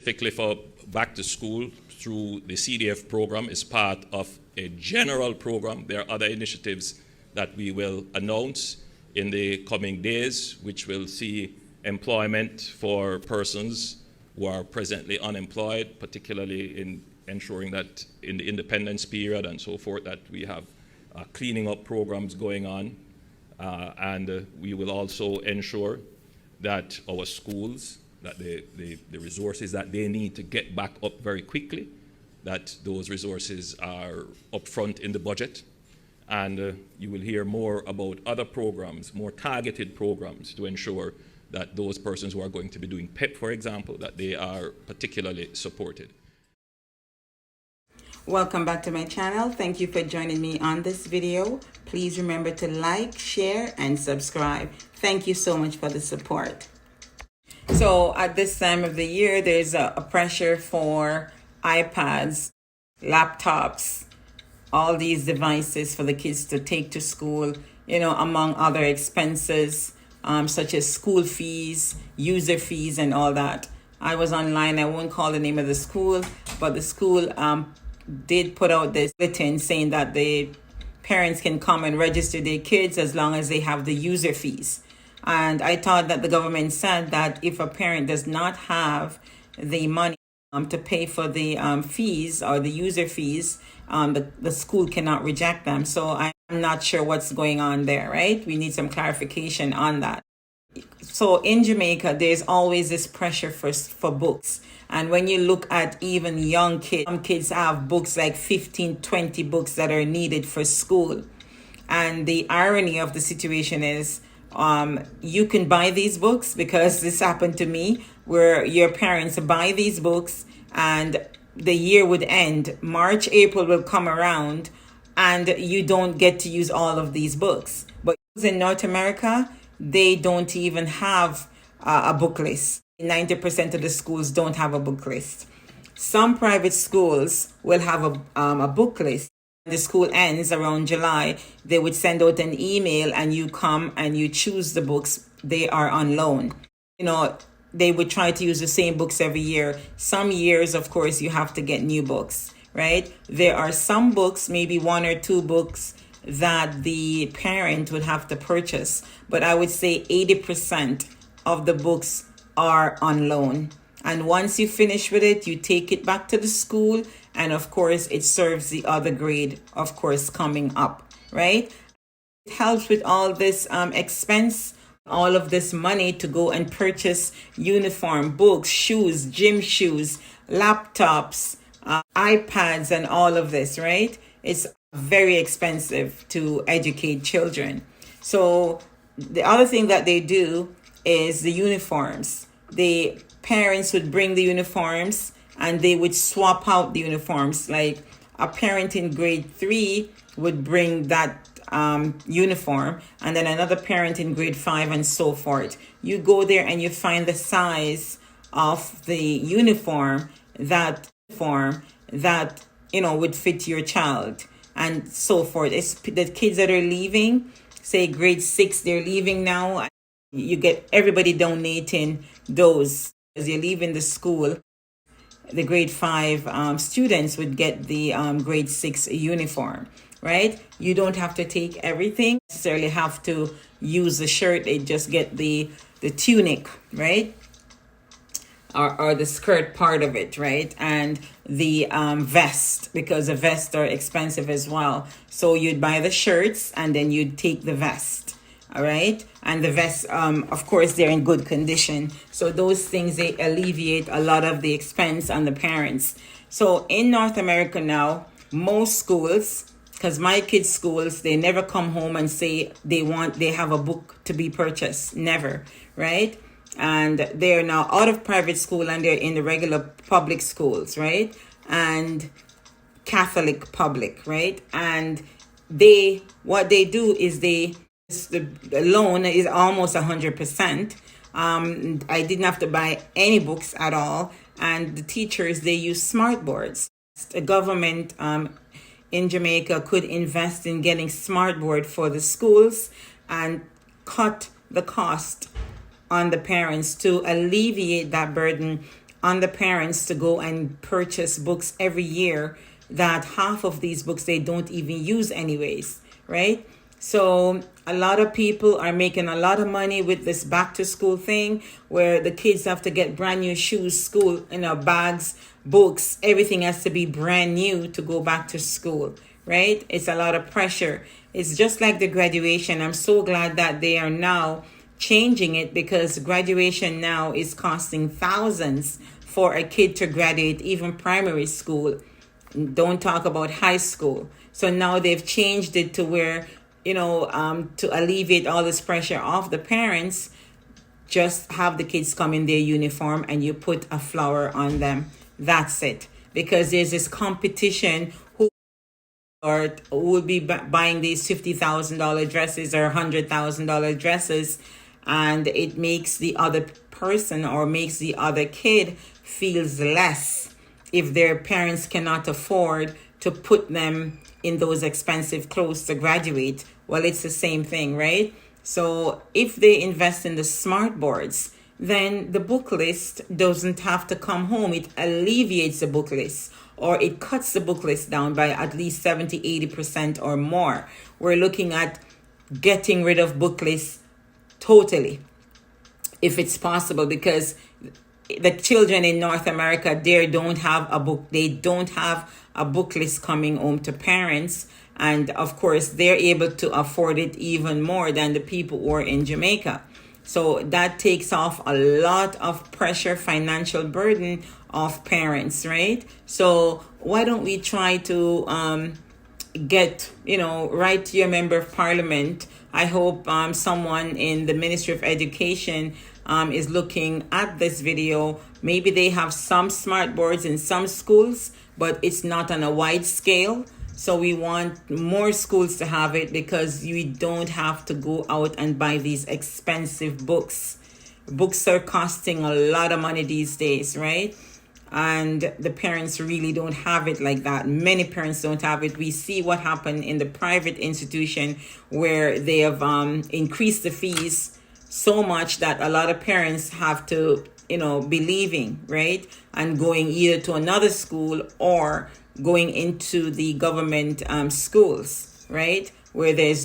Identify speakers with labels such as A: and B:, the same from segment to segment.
A: Specifically for back to school through the CDF program is part of a general program. There are other initiatives that we will announce in the coming days, which will see employment for persons who are presently unemployed, particularly in ensuring that in the independence period and so forth, that we have cleaning up programs going on. And we will also ensure that our schools, that the resources that they need to get back up very quickly, that those resources are upfront in the budget. And you will hear more about other programs, more targeted programs to ensure that those persons who are going to be doing PEP, for example, that they are particularly supported.
B: Welcome back to my channel. Thank you for joining me on this video. Please remember to like, share, and subscribe. Thank you so much for the support. So at this time of the year, there's a pressure for iPads, laptops, all these devices for the kids to take to school, among other expenses, such as school fees, user fees, and all that. I was online, I won't call the name of the school, but the school did put out this bulletin saying that the parents can come and register their kids as long as they have the user fees. And I thought that the government said that if a parent does not have the money to pay for the fees or the user fees, the school cannot reject them. So I'm not sure what's going on there, right? We need some clarification on that. So in Jamaica, there's always this pressure for books. And when you look at even young kids, some kids have books like 15, 20 books that are needed for school. And the irony of the situation is you can buy these books, because this happened to me, where your parents buy these books and the year would end. March, April will come around and you don't get to use all of these books. But in North America, they don't even have a book list. 90% of the schools don't have a book list. Some private schools will have a book list. When the school ends around July, they would send out an email and you come and you choose the books. They are on loan. They would try to use the same books every year. Some years, of course, you have to get new books, right? There are some books, maybe one or two books, that the parent would have to purchase. But I would say 80% of the books are on loan. And once you finish with it, you take it back to the school. And of course, it serves the other grade, of course, coming up, right? It helps with all this expense, all of this money to go and purchase uniform, books, shoes, gym shoes, laptops, iPads, and all of this, right? It's very expensive to educate children. So the other thing that they do is the uniforms. The parents would bring the uniforms and they would swap out the uniforms. Like a parent in grade 3 would bring that uniform, and then another parent in grade 5, and so forth. You go there and you find the size of the uniform that would fit your child, and so forth. It's the kids that are leaving, say grade 6, they're leaving now. You get everybody donating those as you're leaving the school. The grade 5 students would get the grade 6 uniform, right? You don't have to take everything, necessarily have to use the shirt. They just get the tunic, right? Or the skirt part of it, right? And the vest, because the vests are expensive as well. So you'd buy the shirts and then you'd take the vest, all right? And the vests, of course, they're in good condition. So those things, they alleviate a lot of the expense on the parents. So in North America now, most schools, because my kids' schools, they never come home and say they have a book to be purchased. Never, right? And they're now out of private school and they're in the regular public schools, right? And Catholic public, right? And what they do is the loan is almost 100%. I didn't have to buy any books at all. And the teachers, they use smart boards. The government in Jamaica could invest in getting smart board for the schools and cut the cost on the parents to alleviate that burden on the parents to go and purchase books every year that half of these books they don't even use anyways, right? So a lot of people are making a lot of money with this back to school thing where the kids have to get brand new shoes, school, bags, books, everything has to be brand new to go back to school, right? It's a lot of pressure. It's just like the graduation. I'm so glad that they are now changing it, because graduation now is costing thousands for a kid to graduate, even primary school. Don't talk about high school. So now they've changed it to where, to alleviate all this pressure off the parents, just have the kids come in their uniform and you put a flower on them. That's it. Because there's this competition who will be buying these $50,000 dresses or $100,000 dresses, and it makes the other person or makes the other kid feels less if their parents cannot afford to put them in those expensive clothes to graduate. Well, it's the same thing, right? So if they invest in the smart boards, then the book list doesn't have to come home. It alleviates the book list, or it cuts the book list down by at least 70-80% or more. We're looking at getting rid of book lists totally, if it's possible, because the children in North America, they don't have a book list coming home to parents. And of course, they're able to afford it even more than the people who are in Jamaica. So that takes off a lot of pressure, financial burden of parents, right? So why don't we try to write to your member of parliament. I hope someone in the Ministry of Education is looking at this video. Maybe they have some smart boards in some schools, but it's not on a wide scale. So we want more schools to have it, because you don't have to go out and buy these expensive books. Books are costing a lot of money these days, right? And the parents really don't have it like that. Many parents don't have it. We see what happened in the private institution where they have increased the fees so much that a lot of parents have to, be leaving, right? And going either to another school or going into the government schools, right? Where there's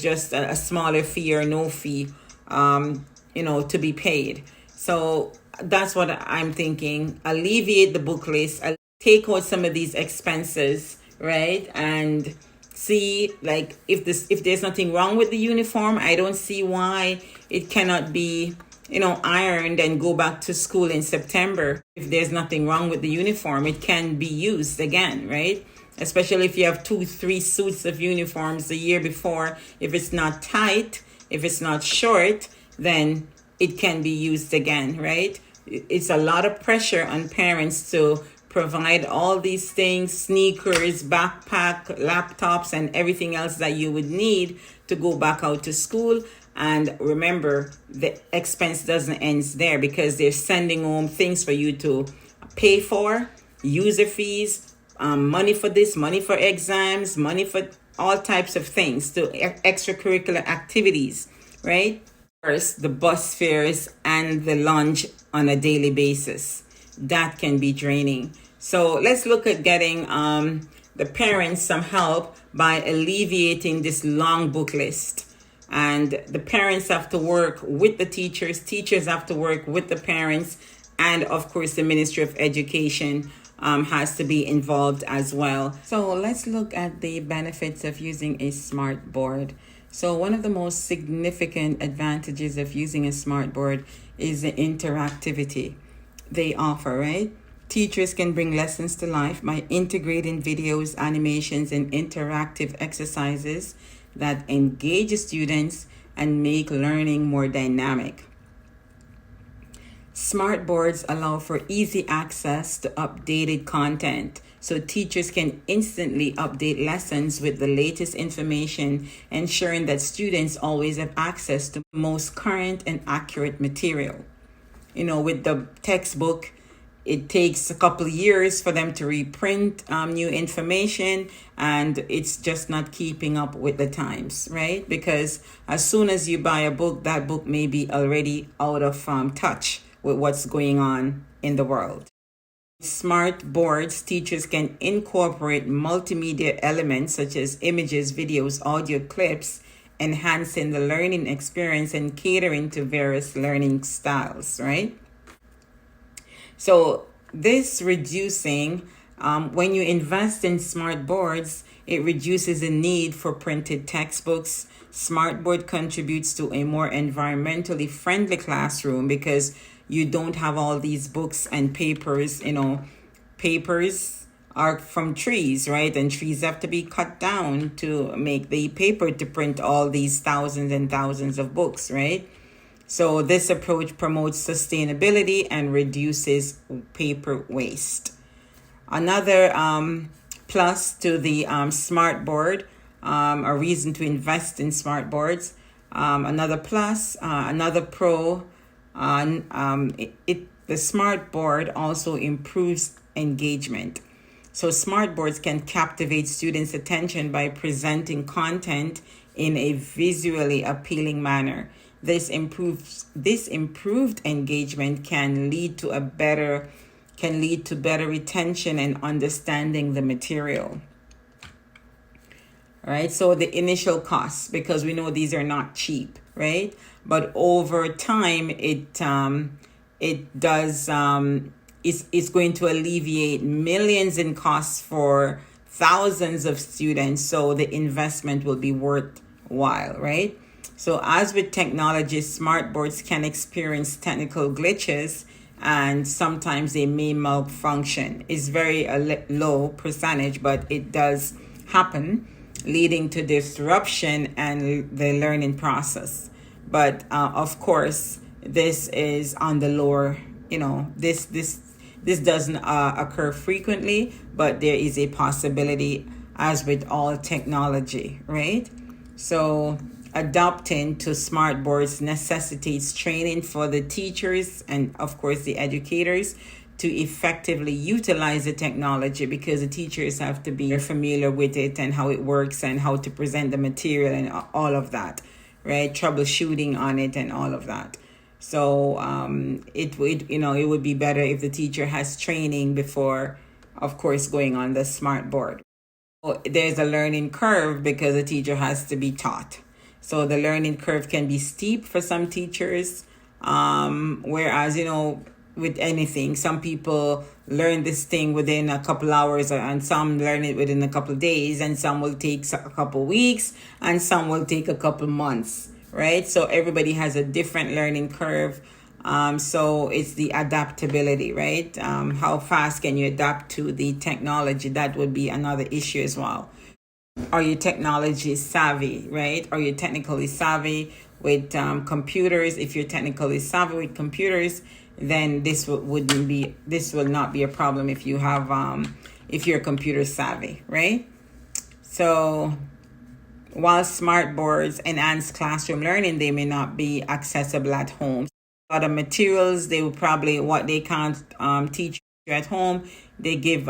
B: just a smaller fee or no fee, to be paid. So that's what I'm thinking. Alleviate the book list, take out some of these expenses, right? And see, like, if there's nothing wrong with the uniform, I don't see why it cannot be, ironed and go back to school in September. If there's nothing wrong with the uniform, it can be used again, right? Especially if you have 2-3 suits of uniforms the year before. If it's not tight, if it's not short, then it can be used again, right? It's a lot of pressure on parents to provide all these things, sneakers, backpack, laptops, and everything else that you would need to go back out to school. And remember, the expense doesn't end there, because they're sending home things for you to pay for, user fees, money for this, money for exams, money for all types of things, to extracurricular activities, right? First, the bus fares and the lunch on a daily basis. That can be draining. So let's look at getting the parents some help by alleviating this long book list. And the parents have to work with the teachers have to work with the parents, and of course the Ministry of Education has to be involved as well. So let's look at the benefits of using a smart board. So one of the most significant advantages of using a smart board is the interactivity they offer, right? Teachers can bring lessons to life by integrating videos, animations, and interactive exercises that engage students and make learning more dynamic. Smart boards allow for easy access to updated content, so teachers can instantly update lessons with the latest information, ensuring that students always have access to most current and accurate material. With the textbook, it takes a couple of years for them to reprint new information, and it's just not keeping up with the times, right? Because as soon as you buy a book, that book may be already out of touch with what's going on in the world. Smart boards, teachers can incorporate multimedia elements such as images, videos, audio clips, enhancing the learning experience and catering to various learning styles, right? So this reducing, when you invest in smart boards, it reduces the need for printed textbooks. Smartboard contributes to a more environmentally friendly classroom because you don't have all these books and papers. Papers are from trees, right? And trees have to be cut down to make the paper to print all these thousands and thousands of books, right? So this approach promotes sustainability and reduces paper waste. Another plus to the smart board, a reason to invest in smart boards. Another plus, another pro, the smart board also improves engagement. So smart boards can captivate students' attention by presenting content in a visually appealing manner. This improved engagement can lead to better retention and understanding the material. All right, so the initial costs, because we know these are not cheap, right? But over time, it's going to alleviate millions in costs for thousands of students. So the investment will be worthwhile, right? So as with technology, smart boards can experience technical glitches and sometimes they may malfunction. It's very low percentage, but it does happen, leading to disruption and the learning process. But of course, this is on the lower, this doesn't occur frequently, but there is a possibility, as with all technology, right? So adopting to smart boards necessitates training for the teachers and of course the educators to effectively utilize the technology, because the teachers have to be familiar with it and how it works and how to present the material and all of that, right? Troubleshooting on it and all of that. So it would be better if the teacher has training before, of course, going on the smart board. There's a learning curve because the teacher has to be taught. So the learning curve can be steep for some teachers, whereas, with anything, some people learn this thing within a couple hours and some learn it within a couple of days, and some will take a couple weeks and some will take a couple months, right? So everybody has a different learning curve. So it's the adaptability, right? How fast can you adapt to the technology? That would be another issue as well. Are you technology savvy, right? Are you technically savvy with computers? If you're technically savvy with computers, then this will not be a problem if you have if you're computer savvy, right? So while smart boards enhance classroom learning, they may not be accessible at home. A lot of materials, they will probably, what they can't teach you at home, they give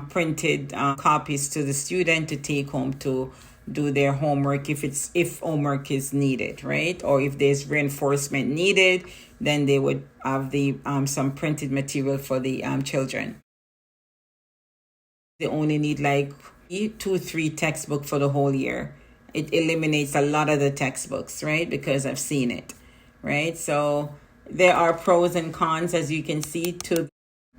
B: printed copies to the student to take home to do their homework if homework is needed, right? Or if there's reinforcement needed, then they would have the some printed material for the children. They only need like 2-3 textbooks for the whole year. It eliminates a lot of the textbooks, right? Because I've seen it, right? So there are pros and cons, as you can see, to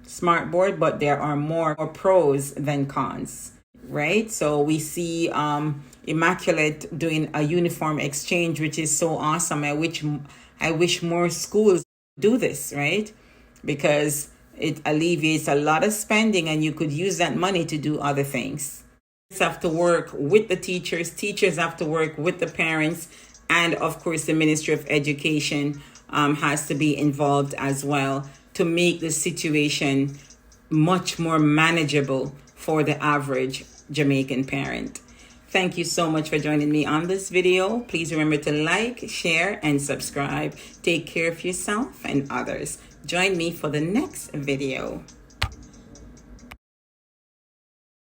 B: smart board, but there are more pros than cons, right? So we see Immaculate doing a uniform exchange, which is so awesome. I wish more schools do this, right? Because it alleviates a lot of spending and you could use that money to do other things. You have to work with the teachers have to work with the parents, and of course the Ministry of Education has to be involved as well to make the situation much more manageable for the average Jamaican parent. Thank you so much for joining me on this video. Please remember to like, share, and subscribe. Take care of yourself and others. Join me for the next video.